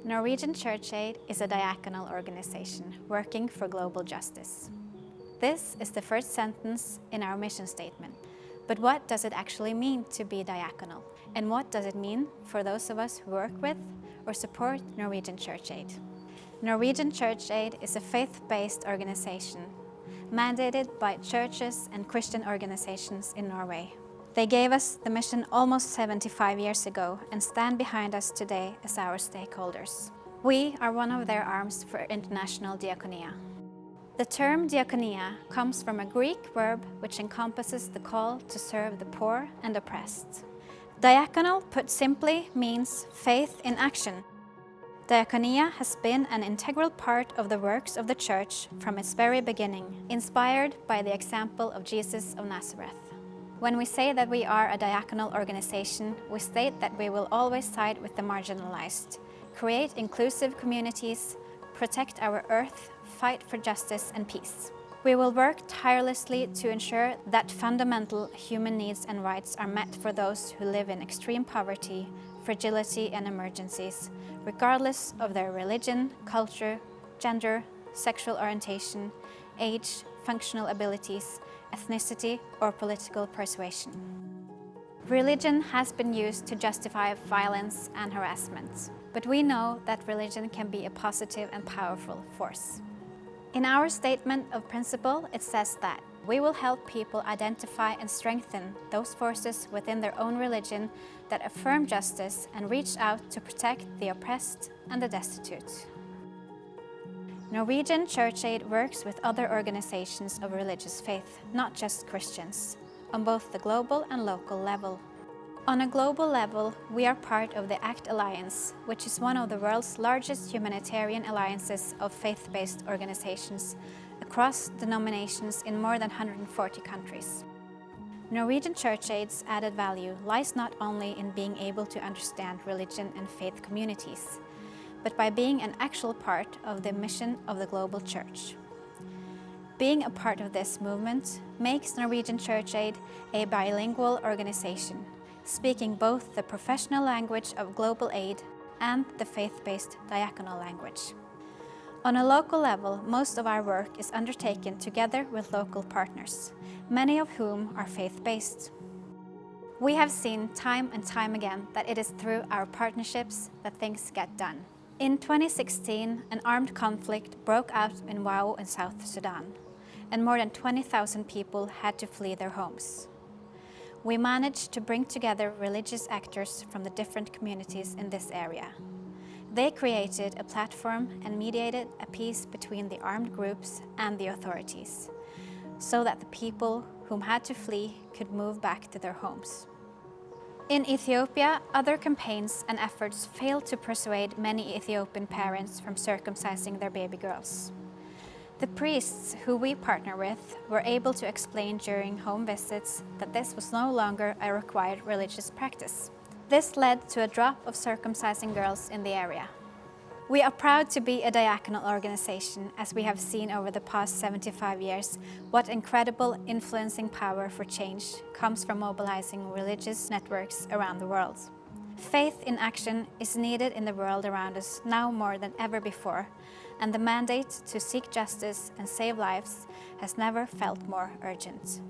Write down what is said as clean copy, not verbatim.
Norwegian Church Aid is a diaconal organization working for global justice. This is the first sentence in our mission statement. But what does it actually mean to be diaconal? And what does it mean for those of us who work with or support Norwegian Church Aid? Norwegian Church Aid is a faith-based organization mandated by churches and Christian organizations in Norway. They gave us the mission almost 75 years ago and stand behind us today as our stakeholders. We are one of their arms for international Diakonia. The term Diakonia comes from a Greek verb which encompasses the call to serve the poor and oppressed. Diaconal, put simply, means faith in action. Diakonia has been an integral part of the works of the Church from its very beginning, inspired by the example of Jesus of Nazareth. When we say that we are a diaconal organization, we state that we will always side with the marginalized, create inclusive communities, protect our earth, fight for justice and peace. We will work tirelessly to ensure that fundamental human needs and rights are met for those who live in extreme poverty, fragility and emergencies, regardless of their religion, culture, gender, sexual orientation, age, functional abilities, ethnicity or political persuasion. Religion has been used to justify violence and harassment, but we know that religion can be a positive and powerful force. In our statement of principle, it says that we will help people identify and strengthen those forces within their own religion that affirm justice and reach out to protect the oppressed and the destitute. Norwegian Church Aid works with other organizations of religious faith, not just Christians, on both the global and local level. On a global level, we are part of the ACT Alliance, which is one of the world's largest humanitarian alliances of faith-based organizations across denominations in more than 140 countries. Norwegian Church Aid's added value lies not only in being able to understand religion and faith communities, but by being an actual part of the mission of the global church. Being a part of this movement makes Norwegian Church Aid a bilingual organization, speaking both the professional language of global aid and the faith-based diaconal language. On a local level, most of our work is undertaken together with local partners, many of whom are faith-based. We have seen time and time again that it is through our partnerships that things get done. In 2016, an armed conflict broke out in Wau in South Sudan, and more than 20,000 people had to flee their homes. We managed to bring together religious actors from the different communities in this area. They created a platform and mediated a peace between the armed groups and the authorities, so that the people whom had to flee could move back to their homes. In Ethiopia, other campaigns and efforts failed to persuade many Ethiopian parents from circumcising their baby girls. The priests who we partner with were able to explain during home visits that this was no longer a required religious practice. This led to a drop of circumcising girls in the area. We are proud to be a diaconal organization, as we have seen over the past 75 years what incredible influencing power for change comes from mobilizing religious networks around the world. Faith in action is needed in the world around us now more than ever before, and the mandate to seek justice and save lives has never felt more urgent.